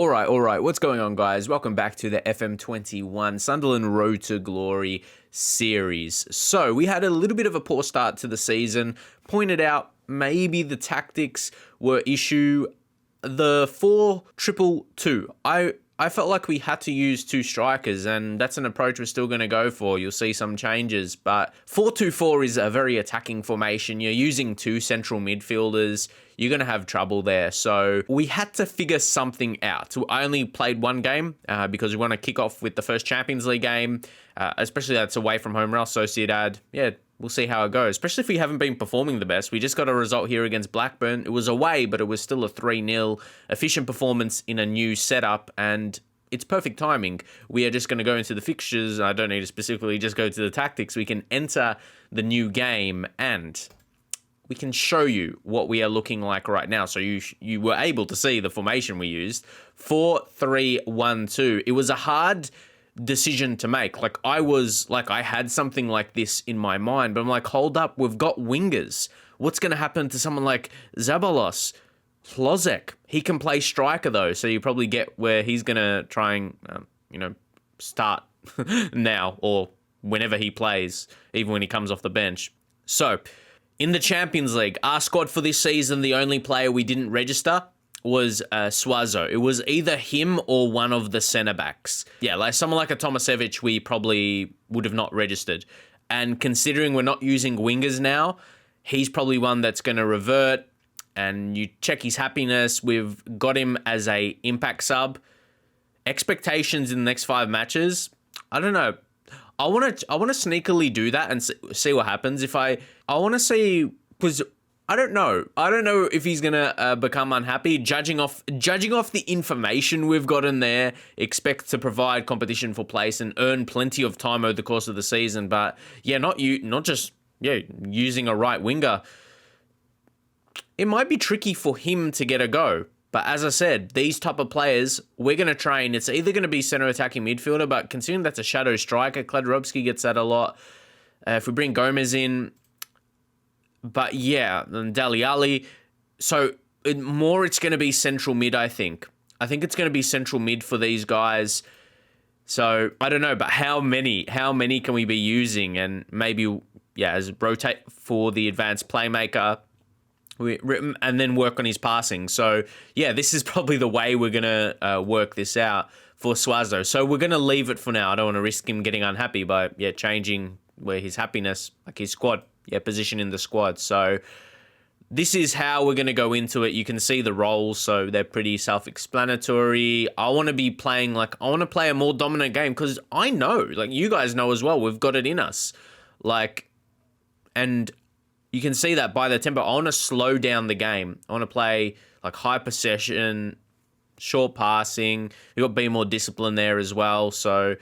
All right. What's going on, guys? Welcome back to the FM21 Sunderland Road to Glory series. So we had a little bit of a poor start to the season. Pointed out maybe the tactics were issue. The 4-2-2. I felt like we had to use two strikers, and that's an approach we're still going to go for. You'll see some changes, but 4-2-4 is a very attacking formation. You're using two central midfielders. You're going to have trouble there. So we had to figure something out. So I only played one game because we want to kick off with the first Champions League game, especially that's away from home Real Sociedad. Yeah, we'll see how it goes, especially if we haven't been performing the best. We just got a result here against Blackburn. It was away, but it was still a 3-0 efficient performance in a new setup, and it's perfect timing. We are just going to go into the fixtures. I don't need to specifically just go to the tactics. We can enter the new game, and we can show you what we are looking like right now. So you were able to see the formation we used. 4-3-1-2. It was a hard decision to make. I had something like this in my mind, but I'm like, hold up, we've got wingers. What's going to happen to someone like Zabalos? Plozek, he can play striker though, so you probably get where he's going to try and, start now or whenever he plays, even when he comes off the bench. So, in the Champions League, our squad for this season, the only player we didn't register was Suazo. It was either him or one of the centre-backs. Yeah, like someone like a Tomasevic, we probably would have not registered. And considering we're not using wingers now, he's probably one that's going to revert. And you check his happiness. We've got him as a impact sub. Expectations in the next 5 matches, I don't know. I want to sneakily do that and see what happens. I want to see, because I don't know if he's gonna become unhappy. Judging off the information we've got in there, expect to provide competition for place and earn plenty of time over the course of the season. But yeah, not just using a right winger. It might be tricky for him to get a go. But as I said, these type of players, we're going to train. It's either going to be centre attacking midfielder, but considering that's a shadow striker, Kladrobski gets that a lot. If we bring Gomez in, but yeah, and Dele Alli. So it's going to be central mid, I think. I think it's going to be central mid for these guys. So I don't know, but how many can we be using? And maybe, as rotate for the advanced playmaker, and then work on his passing. So, this is probably the way we're going to work this out for Suazo. So we're going to leave it for now. I don't want to risk him getting unhappy by changing where his happiness, like his squad, position in the squad. So this is how we're going to go into it. You can see the roles, so they're pretty self-explanatory. I want to play a more dominant game because I know, you guys know as well, we've got it in us. And you can see that by the tempo. I want to slow down the game. I want to play high possession, short passing. We've got to be more disciplined there as well. So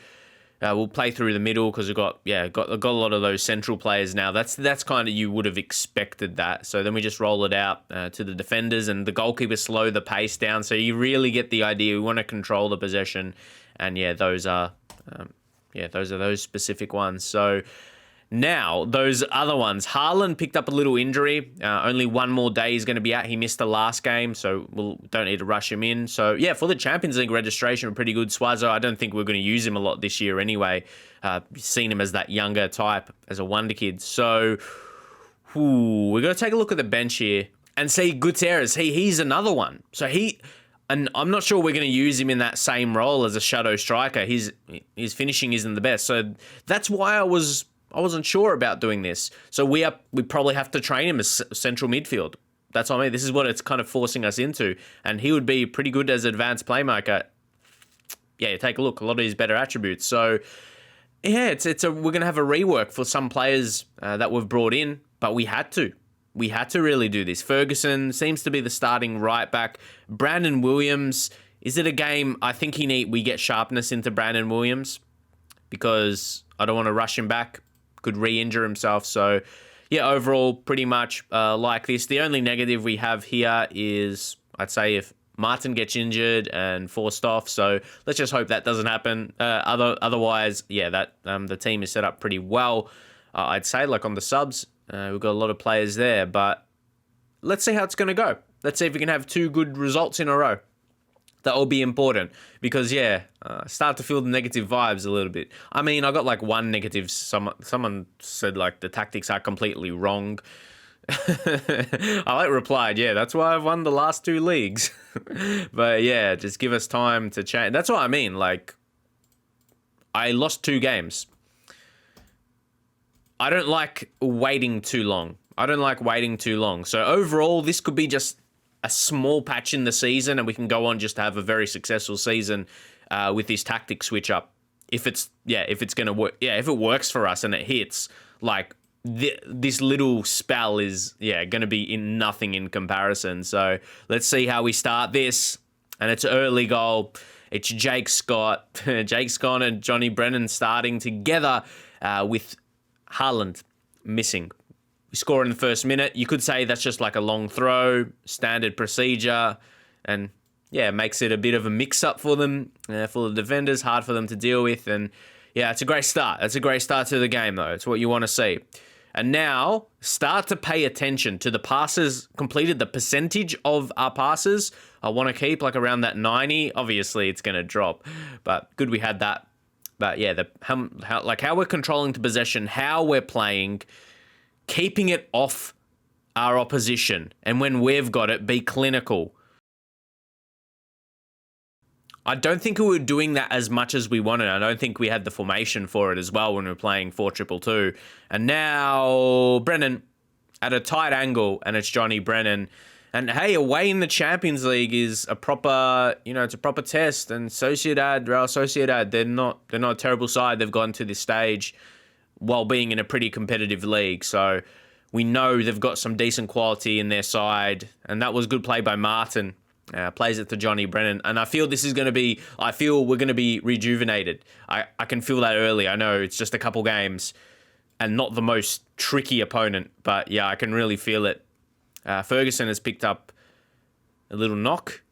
we'll play through the middle because we've got a lot of those central players now. That's kind of, you would have expected that. So then we just roll it out to the defenders, and the goalkeepers slow the pace down. So you really get the idea. We want to control the possession, and those are those specific ones. So now, those other ones. Haaland picked up a little injury. Only one more day he's going to be out. He missed the last game, so we don't need to rush him in. So, for the Champions League registration, we're pretty good. Suazo, I don't think we're going to use him a lot this year anyway. Seen him as that younger type, as a wonder kid. So, we're going to take a look at the bench here and see Gutierrez. He's another one. So, and I'm not sure we're going to use him in that same role as a shadow striker. His finishing isn't the best. So, that's why I wasn't sure about doing this. So we probably have to train him as central midfield. That's what I mean. This is what it's kind of forcing us into. And he would be pretty good as advanced playmaker. Take a look. A lot of his better attributes. So, we're going to have a rework for some players that we've brought in, but we had to. We had to really do this. Ferguson seems to be the starting right back. Brandon Williams, is it a game? I think we get sharpness into Brandon Williams because I don't want to rush him back. Could re-injure himself. So, overall, pretty much like this. The only negative we have here is, I'd say, if Martin gets injured and forced off. So, let's just hope that doesn't happen. Otherwise, the team is set up pretty well. I'd say, on the subs, we've got a lot of players there. But let's see how it's going to go. Let's see if we can have 2 good results in a row. That will be important because, start to feel the negative vibes a little bit. I mean, I got like one negative. Someone said like the tactics are completely wrong. I like replied, yeah, that's why I've won the last 2 leagues. But yeah, just give us time to change. That's what I mean. Like, I lost 2 games. I don't like waiting too long. So overall, this could be just a small patch in the season, and we can go on just to have a very successful season with this tactic switch up. If it's gonna work, if it works for us and it hits, like this little spell is gonna be nothing in comparison. So let's see how we start this, and it's early goal. It's Jake Scott and Johnny Brennan starting together with Haaland missing. We score in the first minute. You could say that's just like a long throw, standard procedure, and it makes it a bit of a mix-up for them, for the defenders, hard for them to deal with. And it's a great start. That's a great start to the game, though. It's what you want to see. And now, start to pay attention to the passes completed, the percentage of our passes. I want to keep like around that 90. Obviously, it's going to drop, but good we had that. But how we're controlling the possession, how we're playing, keeping it off our opposition, and when we've got it, be clinical. I don't think we were doing that as much as we wanted. I don't think we had the formation for it as well when we were playing 4-2-2. And now Brennan at a tight angle, and it's Johnny Brennan. And hey, away in the Champions League is a proper, it's a proper test. And Real Sociedad, they're not a terrible side. They've gotten to this stage while being in a pretty competitive league. So we know they've got some decent quality in their side. And that was good play by Martin. Plays it to Johnny Brennan. And I feel we're going to be rejuvenated. I can feel that early. I know it's just a couple games and not the most tricky opponent. But I can really feel it. Ferguson has picked up a little knock.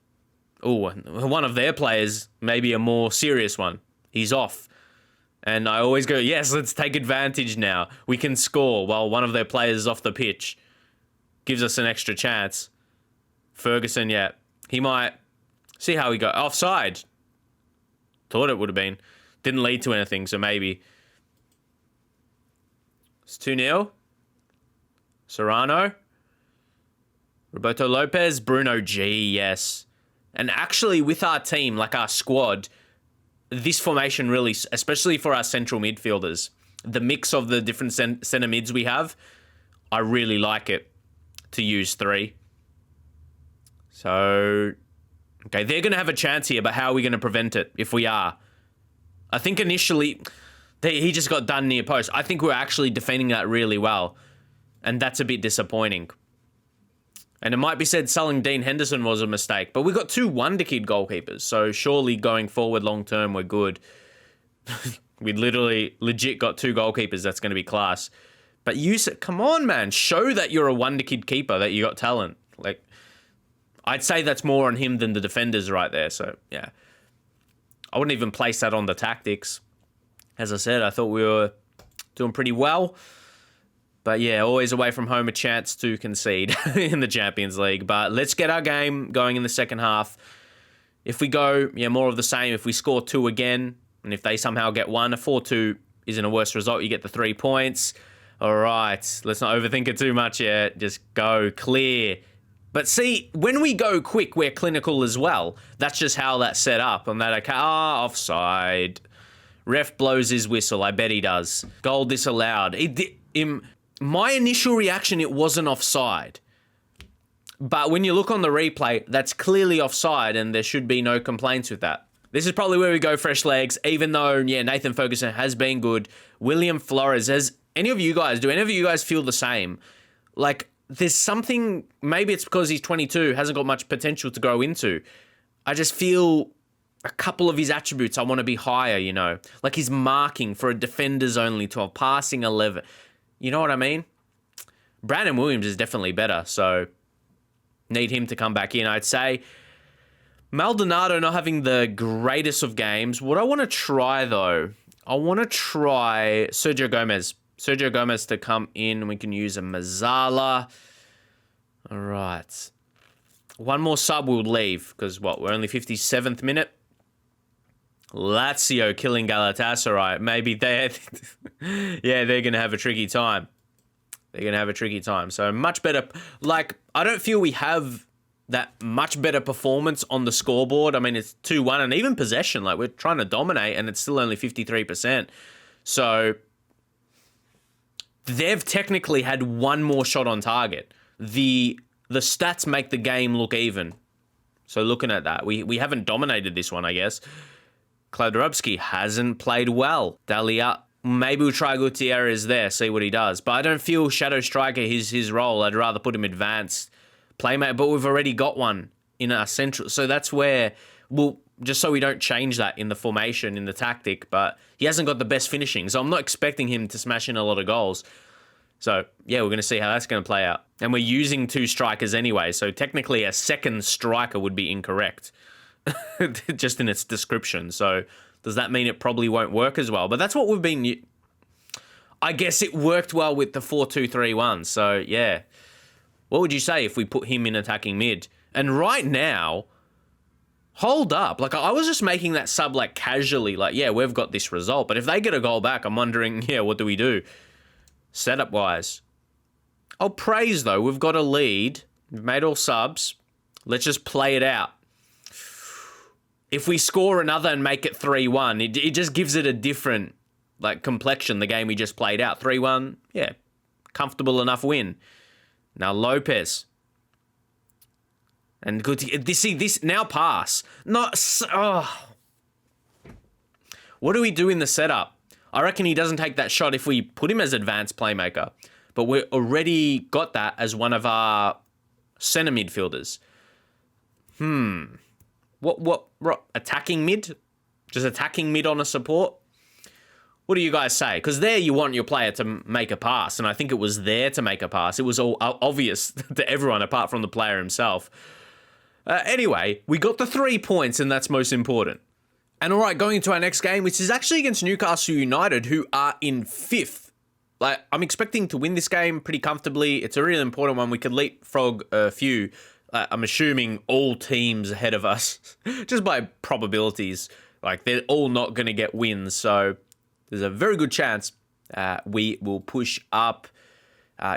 Oh, one of their players, maybe a more serious one. He's off. And I always go, yes, let's take advantage now. We can score while one of their players is off the pitch. Gives us an extra chance. Ferguson, he might see how we go. Offside. Thought it would have been. Didn't lead to anything, so maybe. It's 2-0. Serrano. Roberto Lopez. Bruno G, yes. And actually, with our team, like our squad, this formation really, especially for our central midfielders, the mix of the different centre mids we have, I really like it to use 3. So, okay, they're going to have a chance here, but how are we going to prevent it if we are? I think initially, he just got done near post. I think we're actually defending that really well, and that's a bit disappointing. And it might be said selling Dean Henderson was a mistake, but we got 2 wonderkid goalkeepers, so surely going forward long term we're good. We legit got 2 goalkeepers. That's going to be class. But come on, man, show that you're a wonderkid keeper, that you got talent. Like, I'd say that's more on him than the defenders right there. So I wouldn't even place that on the tactics. As I said, I thought we were doing pretty well. But always away from home, a chance to concede in the Champions League. But let's get our game going in the second half. If we go, more of the same. If we score 2 again, and if they somehow get 1, a 4-2 isn't a worse result. You get the 3 points. All right, let's not overthink it too much yet. Just go clear. But see, when we go quick, we're clinical as well. That's just how that's set up. And that, offside. Ref blows his whistle. I bet he does. Goal disallowed. My initial reaction, it wasn't offside. But when you look on the replay, that's clearly offside, and there should be no complaints with that. This is probably where we go fresh legs, even though, Nathan Ferguson has been good. William Flores, do any of you guys feel the same? Like, there's something, maybe it's because he's 22, hasn't got much potential to grow into. I just feel a couple of his attributes I want to be higher, Like his marking for a defender's only 12, passing 11. You know what I mean? Brandon Williams is definitely better, so need him to come back in, I'd say. Maldonado not having the greatest of games. What I want to try, though, I want to try Sergio Gomez. Sergio Gomez to come in. We can use a Mazzala. All right. One more sub will leave, because we're only 57th minute. Lazio killing Galatasaray. Maybe they're going to have a tricky time. They're going to have a tricky time. So much better. Like, I don't feel we have that much better performance on the scoreboard. I mean, it's 2-1, and even possession. Like, we're trying to dominate, and it's still only 53%. So they've technically had one more shot on target. The stats make the game look even. So looking at that, we haven't dominated this one, I guess. Kladrubski hasn't played well. Dalia, maybe we'll try Gutierrez there, see what he does. But I don't feel Shadow Striker his role. I'd rather put him advanced playmaker. But we've already got one in our central. So that's where just so we don't change that in the formation, in the tactic. But he hasn't got the best finishing. So I'm not expecting him to smash in a lot of goals. So, yeah, we're going to see how that's going to play out. And we're using 2 strikers anyway, so technically a second striker would be incorrect, just in its description. So does that mean it probably won't work as well? But that's what we've been... I guess it worked well with the 4-2-3-1. So, yeah. What would you say if we put him in attacking mid? And right now, hold up. Like, I was just making that sub, like, casually. Like, yeah, we've got this result. But if they get a goal back, I'm wondering, yeah, what do we do? Setup-wise. I'll praise, though. We've got a lead. We've made all subs. Let's just play it out. If we score another and make it 3-1, it just gives it a different, like, complexion, the game we just played out. 3-1, yeah, comfortable enough win. Now Lopez. And good to this now pass. What do we do in the setup? I reckon he doesn't take that shot if we put him as advanced playmaker. But we already got that as one of our center midfielders. What attacking mid? Just attacking mid on a support? What do you guys say? Because there you want your player to make a pass, and I think it was there to make a pass. It was all obvious to everyone apart from the player himself. Anyway, we got the 3 points, and that's most important. And all right, going into our next game, which is actually against Newcastle United, who are in 5th. Like, I'm expecting to win this game pretty comfortably. It's a really important one. We could leapfrog a few. I'm assuming all teams ahead of us, just by probabilities. Like, they're all not going to get wins, so there's a very good chance we will push up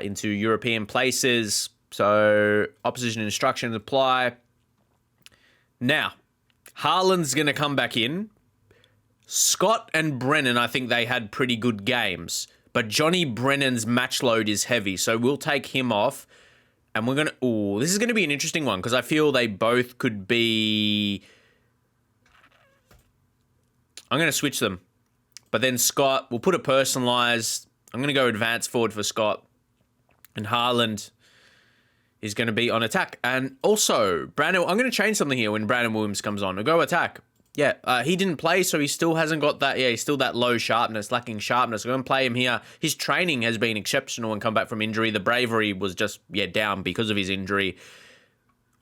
into European places. So, opposition instructions apply. Now, Haaland's going to come back in. Scott and Brennan, I think they had pretty good games. But Johnny Brennan's match load is heavy, so we'll take him off. And we're going to... Ooh, this is going to be an interesting one, because I feel they both could be... I'm going to switch them. But then Scott, we'll put a personalised... I'm going to go advanced forward for Scott. And Haaland is going to be on attack. And also, Brandon... I'm going to change something here when Brandon Williams comes on. We'll go attack. Yeah, he didn't play, so he still hasn't got that... Yeah, he's still that low sharpness, lacking sharpness. We're going to play him here. His training has been exceptional and come back from injury. The bravery was just, down because of his injury.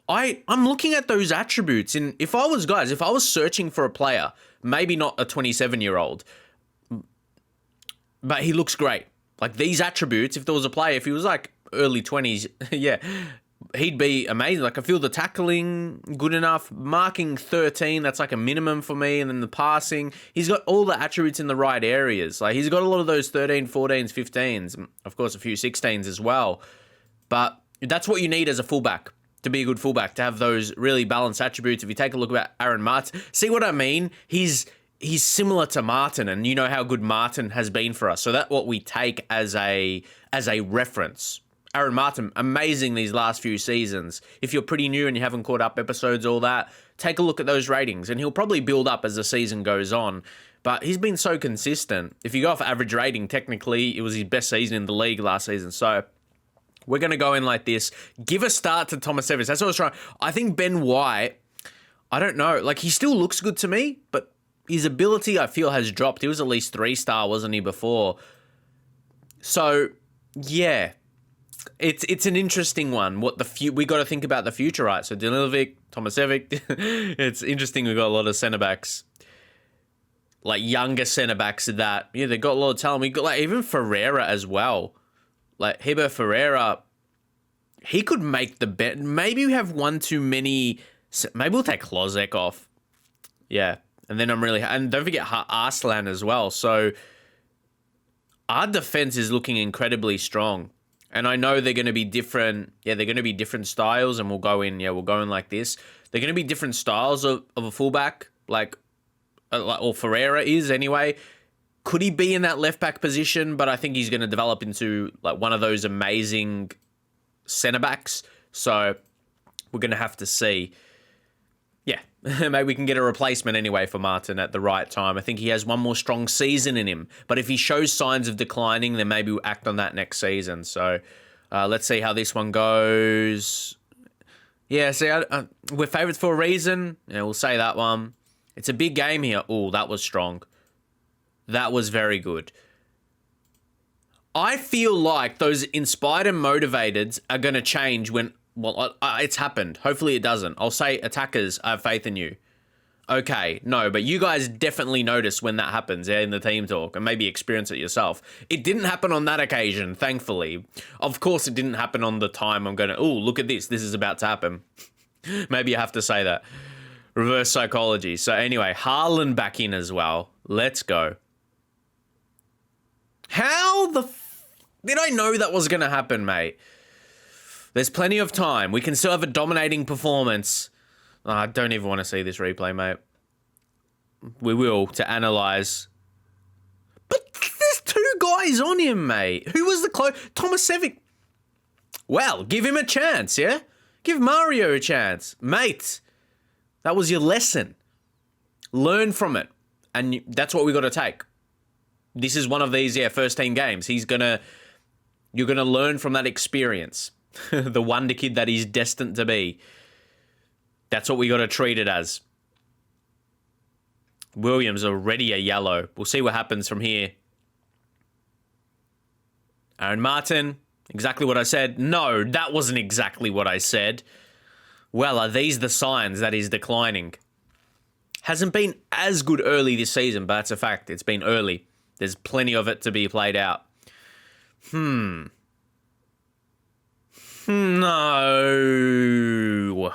I'm looking at those attributes. And if I was searching for a player, maybe not a 27-year-old, but he looks great. Like, these attributes, if there was a player, if he was like early 20s, yeah, he'd be amazing. Like, I feel the tackling good enough, marking 13, that's like a minimum for me, and then the passing, he's got all the attributes in the right areas. Like, he's got a lot of those 13, 14s, 15s, of course a few 16s as well. But that's what you need as a fullback, to be a good fullback, to have those really balanced attributes. If you take a look at Aaron Martin, see what I mean? He's similar to Martin, and you know how good Martin has been for us. So that's what we take as a reference. Aaron Martin, amazing these last few seasons. If you're pretty new and you haven't caught up episodes, all that, take a look at those ratings, and he'll probably build up as the season goes on. But he's been so consistent. If you go off average rating, technically, it was his best season in the league last season. So we're going to go in like this. Give a start to Thomas Evans. That's what I was trying. I think Ben White, I don't know. Like, he still looks good to me, but his ability, I feel, has dropped. He was at least 3-star, wasn't he, before? So, yeah. It's an interesting one. We got to think about the future, right? So Danilovic, Tomasevic. It's interesting. We got a lot of centre backs, like younger centre backs. That they got a lot of talent. We got like even Ferreira as well. Like Heber Ferreira, he could make the bet. Maybe we have one too many. Maybe we'll take Lozek off. Yeah. And then and don't forget Arslan as well. So our defense is looking incredibly strong. And I know they're going to be different. Yeah, they're going to be different styles, and we'll go in like this. They're going to be different styles of a fullback, or Ferreira is anyway. Could he be in that left back position? But I think he's going to develop into like one of those amazing centre backs. So we're going to have to see. Yeah, maybe we can get a replacement anyway for Martin at the right time. I think he has one more strong season in him. But if he shows signs of declining, then maybe we'll act on that next season. So let's see how this one goes. Yeah, see, we're favourites for a reason. Yeah, we'll say that one. It's a big game here. Oh, that was strong. That was very good. I feel like those inspired and motivated are going to change when... Well, it's happened. Hopefully it doesn't. I'll say attackers, I have faith in you. Okay, no, but you guys definitely notice when that happens in the team talk and maybe experience it yourself. It didn't happen on that occasion, thankfully. Of course, it didn't happen on the time I'm going to, oh, look at this. This is about to happen. Maybe you have to say that. Reverse psychology. So anyway, Haaland back in as well. Let's go. How did I know that was going to happen, mate? There's plenty of time. We can still have a dominating performance. I don't even want to see this replay, mate. We will, to analyse. But there's two guys on him, mate. Who was the Tomasevic. Well, give him a chance, yeah? Give Mario a chance. Mate, that was your lesson. Learn from it. And that's what we got to take. This is one of these, first team games. You're going to learn from that experience. The wonder kid that he's destined to be. That's what we got to treat it as. Williams already a yellow. We'll see what happens from here. Aaron Martin, exactly what I said. No, that wasn't exactly what I said. Well, are these the signs that he's declining? Hasn't been as good early this season, but that's a fact. It's been early. There's plenty of it to be played out. No.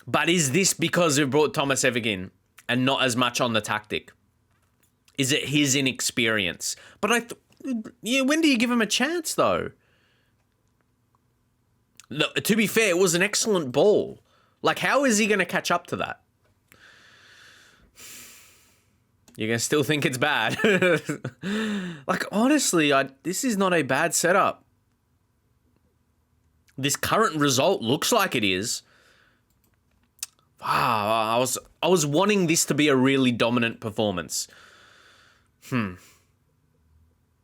But is this because we brought Tomasevic in and not as much on the tactic? Is it his inexperience? But when do you give him a chance, though? Look, to be fair, it was an excellent ball. Like, how is he going to catch up to that? You're going to still think it's bad. Like, honestly, this is not a bad setup. This current result looks like it is. Wow, I was wanting this to be a really dominant performance. And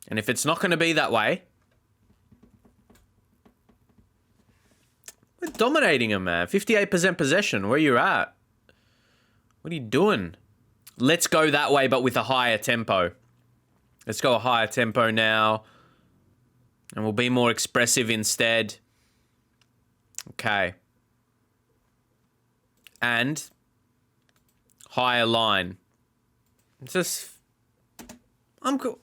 if it's not going to be that way, we're dominating him, man. 58% possession. Where you at? What are you doing? Let's go that way, but with a higher tempo. Let's go a higher tempo now. And we'll be more expressive instead. Okay. And higher line. I'm cool.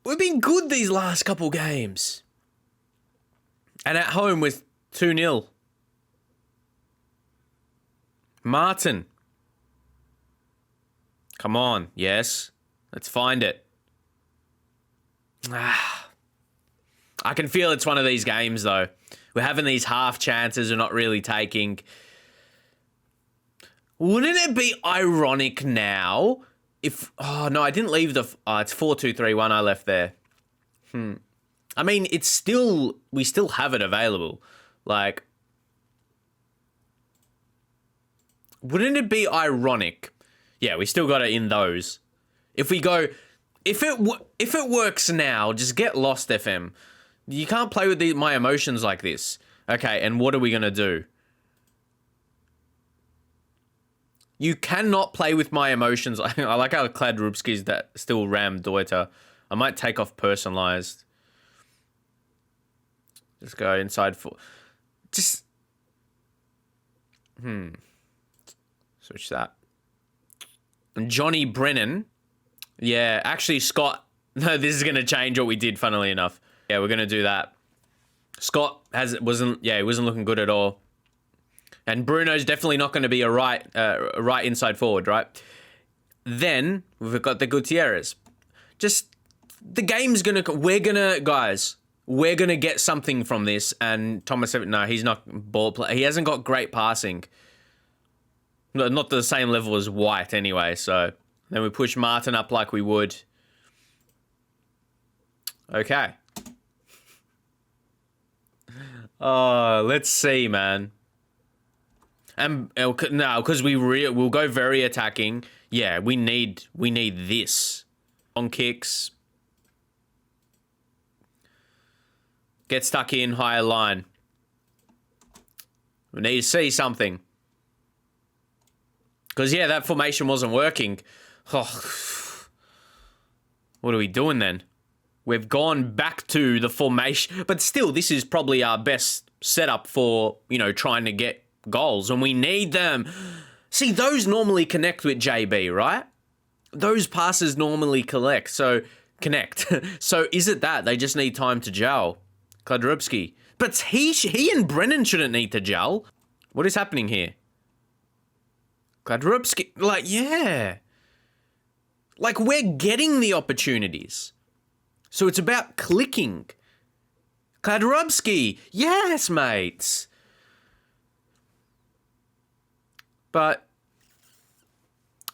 We've been good these last couple games. And at home with 2-0. Martin. Come on. Yes. Let's find it. I can feel it's one of these games, though. We're having these half chances we're not really taking. Wouldn't it be ironic now if... Oh, no, I didn't leave the... it's 4-2-3-1 I left there. I mean, it's still... We still have it available. Like... Wouldn't it be ironic? Yeah, we still got it in those. If we go... If it works now, just get lost, FM. You can't play with my emotions like this. Okay, and what are we going to do? You cannot play with my emotions. I like how Clad Rubski's that still Ram Deuter. I might take off personalized. Just go inside for... Just... Switch that. And Johnny Brennan. Yeah, actually, Scott... No, this is going to change what we did, funnily enough. Yeah, we're going to do that. Scott wasn't looking good at all. And Bruno's definitely not going to be a right inside forward, right? Then we've got the Gutierrez. Just the game's going to, guys, we're going to get something from this. And Thomas, no, he's not ball play. He hasn't got great passing. Not the same level as White anyway. So then we push Martin up like we would. Okay. Oh, let's see, man. And no, because we'll go very attacking. Yeah, we need this. On kicks. Get stuck in, higher line. We need to see something. Because, yeah, that formation wasn't working. Oh. What are we doing then? We've gone back to the formation. But still, this is probably our best setup for, trying to get goals. And we need them. See, those normally connect with JB, right? Those passes normally connect. So is it that? They just need time to gel. Kladrubski. But he and Brennan shouldn't need to gel. What is happening here? Kladrubski. Yeah. We're getting the opportunities. So it's about clicking. Kladrubski. Yes, mates. But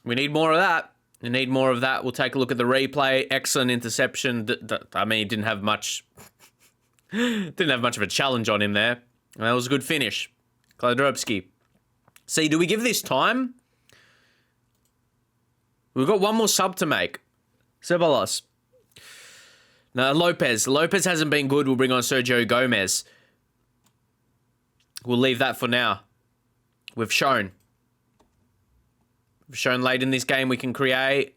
we need more of that. We need more of that. We'll take a look at the replay. Excellent interception. I mean, didn't have much of a challenge on him there. And that was a good finish. Kladrubski. See, do we give this time? We've got one more sub to make. Ceballos. No, Lopez. Lopez hasn't been good. We'll bring on Sergio Gomez. We'll leave that for now. We've shown late in this game we can create.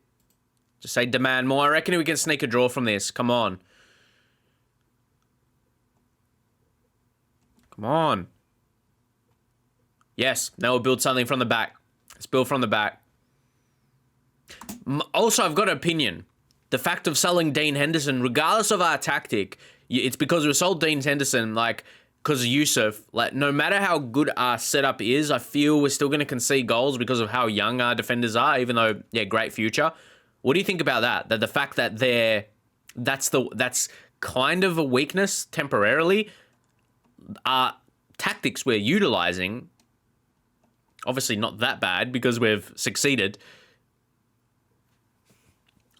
Just say demand more. I reckon we can sneak a draw from this. Come on. Come on. Yes. Now we'll build something from the back. Let's build from the back. Also, I've got an opinion. The fact of selling Dean Henderson, regardless of our tactic, it's because we sold Dean Henderson, because of Yusuf. No matter how good our setup is, I feel we're still going to concede goals because of how young our defenders are, even though, yeah, great future. What do you think about that? That the fact that that's kind of a weakness temporarily. Our tactics we're utilizing, obviously not that bad because we've succeeded.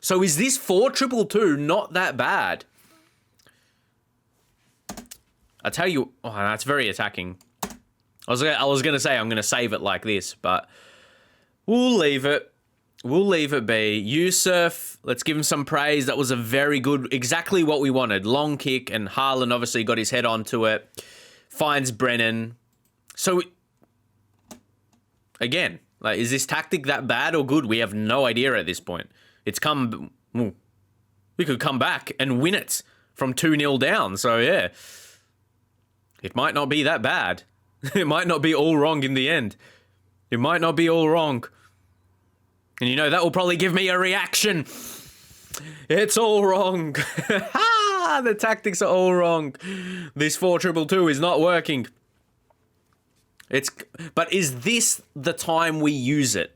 So is this 4-2-2 not that bad? I tell you, that's very attacking. I was gonna say I'm gonna save it like this, but we'll leave it. We'll leave it be. Yusuf, let's give him some praise. That was a very good, exactly what we wanted. Long kick, and Haaland obviously got his head onto it. Finds Brennan. So, again, is this tactic that bad or good? We have no idea at this point. We could come back and win it from 2-0 down. So, yeah. It might not be that bad. It might not be all wrong in the end. It might not be all wrong. And that will probably give me a reaction. It's all wrong. The tactics are all wrong. This 4-2-2 is not working. But is this the time we use it?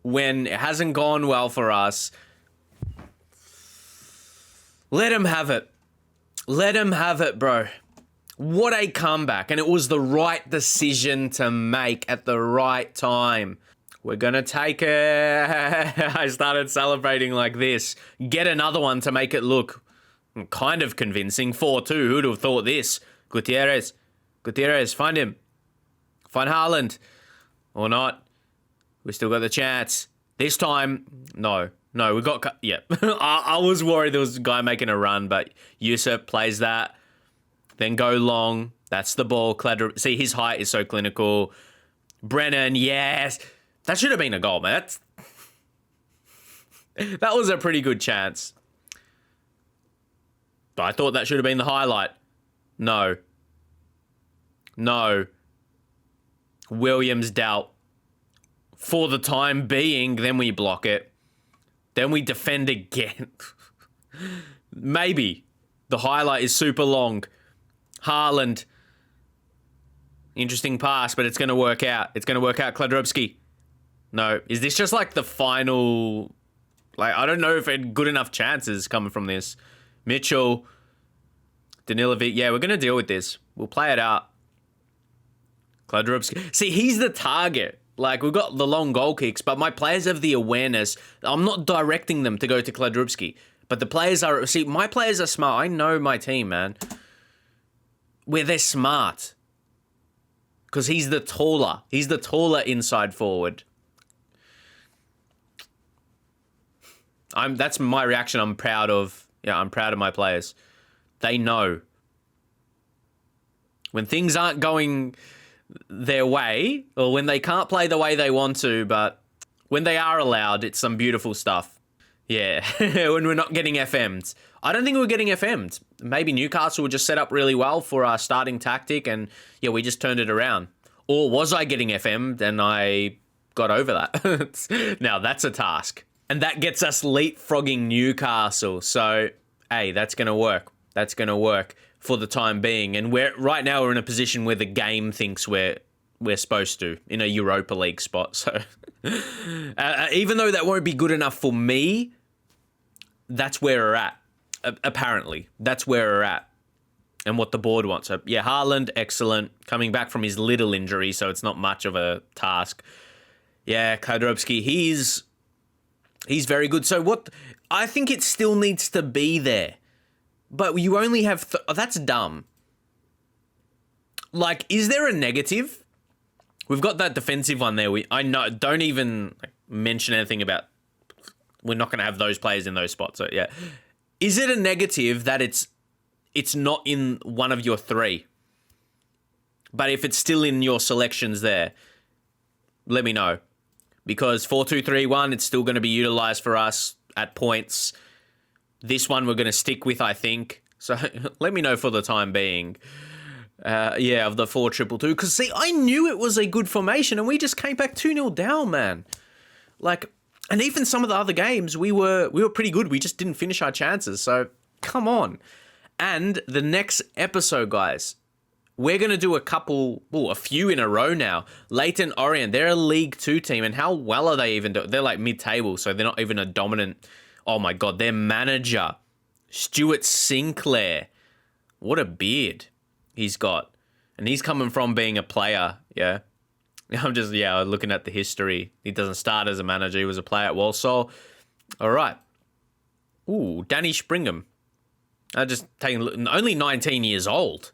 When it hasn't gone well for us? Let him have it. Let him have it, bro. What a comeback. And it was the right decision to make at the right time. We're going to take it. I started celebrating like this. Get another one to make it look kind of convincing. 4-2. Who'd have thought this? Gutierrez, find him. Find Haaland. Or not. We still got the chance. This time, no, we got... Yeah. I was worried there was a guy making a run, but Yusuf plays that. Then go long. That's the ball. See, his height is so clinical. Brennan, yes. That should have been a goal, man. That was a pretty good chance. But I thought that should have been the highlight. No. Williams dealt. For the time being, then we block it. Then we defend again. Maybe. The highlight is super long. Haaland. Interesting pass, but it's going to work out. It's going to work out. Kladrubski. No. Is this just like the final... Like, I don't know if it good enough chances coming from this. Mitchell. Danilovic. Yeah, we're going to deal with this. We'll play it out. Kladrubski. See, he's the target. Like, we've got the long goal kicks, but my players have the awareness. I'm not directing them to go to Kladrubski. But the players are... See, my players are smart. I know my team, man. Where they're smart. Because he's the taller. He's the taller inside forward. That's my reaction. I'm proud of... Yeah, I'm proud of my players. They know. When things aren't going their way, or when they can't play the way they want to, but when they are allowed, it's some beautiful stuff. Yeah, when we're not getting FM'd. I don't think we're getting FM'd. Maybe Newcastle were just set up really well for our starting tactic, and yeah, we just turned it around. Or was I getting FM'd and I got over that? Now, that's a task. And that gets us leapfrogging Newcastle. So, hey, that's going to work. That's going to work for the time being. And right now we're in a position where the game thinks we're supposed to, in a Europa League spot. So, even though that won't be good enough for me, that's where we're at. Apparently, that's where we're at. And what the board wants. So, yeah, Haaland, excellent. Coming back from his little injury, so it's not much of a task. Yeah, Kladrubski, he's very good. So what... I think it still needs to be there. But you only have... that's dumb. Like, is there a negative? We've got that defensive one there. I know... Don't even mention anything about... We're not going to have those players in those spots. So, yeah. Is it a negative that it's not in one of your three? But if it's still in your selections there, let me know. Because 4-2-3-1, it's still going to be utilised for us at points. This one we're going to stick with, I think. So let me know for the time being. Yeah, of the 4-2-2. Because, see, I knew it was a good formation and we just came back 2-0 down, man. Like, and even some of the other games, we were pretty good. We just didn't finish our chances. So, come on. And the next episode, guys, we're going to do a few in a row now. Leyton Orient, they're a League 2 team. And how well are they even doing? They're like mid-table, so they're not even a dominant... Oh, my God. Their manager, Stuart Sinclair. What a beard he's got. And he's coming from being a player, yeah. I'm just, looking at the history. He doesn't start as a manager. He was a player at Walsall. All right. Ooh, Danny Springham. Just taking... Only 19 years old.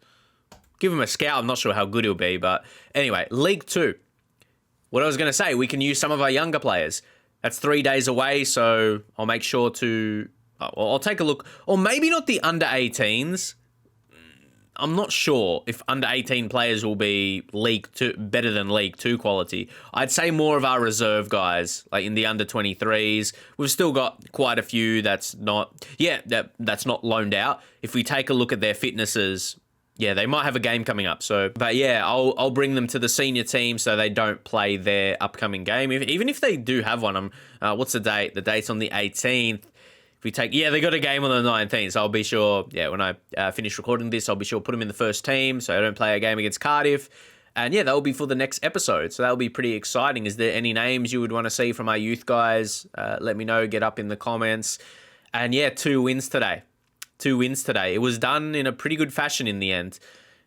Give him a scout. I'm not sure how good he'll be, but anyway, League 2. What I was going to say, we can use some of our younger players. That's 3 days away, so I'll make sure to... I'll take a look. Or maybe not the under-18s. I'm not sure if under-18 players will be League 2, better than League 2 quality. I'd say more of our reserve guys, like in the under-23s. We've still got quite a few that's not... Yeah, that's not loaned out. If we take a look at their fitnesses... Yeah, they might have a game coming up. So, but yeah, I'll bring them to the senior team so they don't play their upcoming game. Even if they do have one, what's the date? The date's on the 18th. If we take, they got a game on the 19th. So I'll be sure, when I finish recording this, I'll be sure to put them in the first team so I don't play a game against Cardiff. And yeah, that will be for the next episode. So that'll be pretty exciting. Is there any names you would want to see from our youth guys? Let me know. Get up in the comments. And yeah, 2 wins today. 2 wins today. It was done in a pretty good fashion in the end,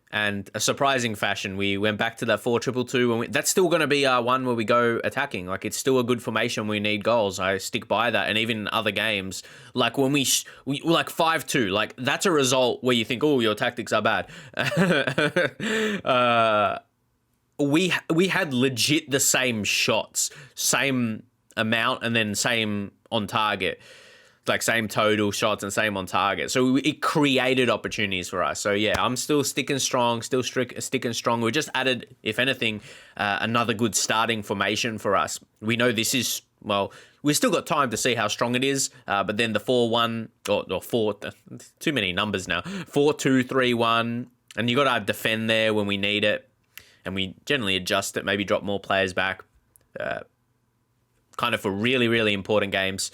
and a surprising fashion. We went back to that 4-2-2, and that's still going to be our one where we go attacking. Like, it's still a good formation. We need goals. I stick by that. And even in other games, like when we like 5-2, like that's a result where you think, oh, your tactics are bad. We had legit the same shots, same amount, and then same on target. Like same total shots and same on target. So it created opportunities for us. So yeah, I'm still sticking strong, sticking strong. We just added, if anything, another good starting formation for us. We know this is, well, we've still got time to see how strong it is. But then the 4-1, or 4, too many numbers now. 4-2-3-1. And you got to defend there when we need it. And we generally adjust it, maybe drop more players back. Kind of for really, really important games.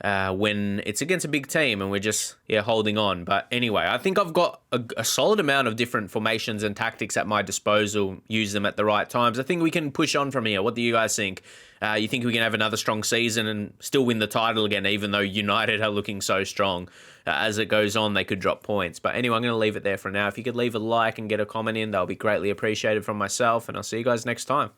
when it's against a big team and we're just holding on. But anyway, I think I've got a solid amount of different formations and tactics at my disposal. Use them at the right times. I think we can push on from here. What do you guys think? You think we can have another strong season and still win the title again, even though United are looking so strong? As it goes on, they could drop points. But anyway, I'm going to leave it there for now. If you could leave a like and get a comment in, that'll be greatly appreciated from myself, and I'll see you guys next time.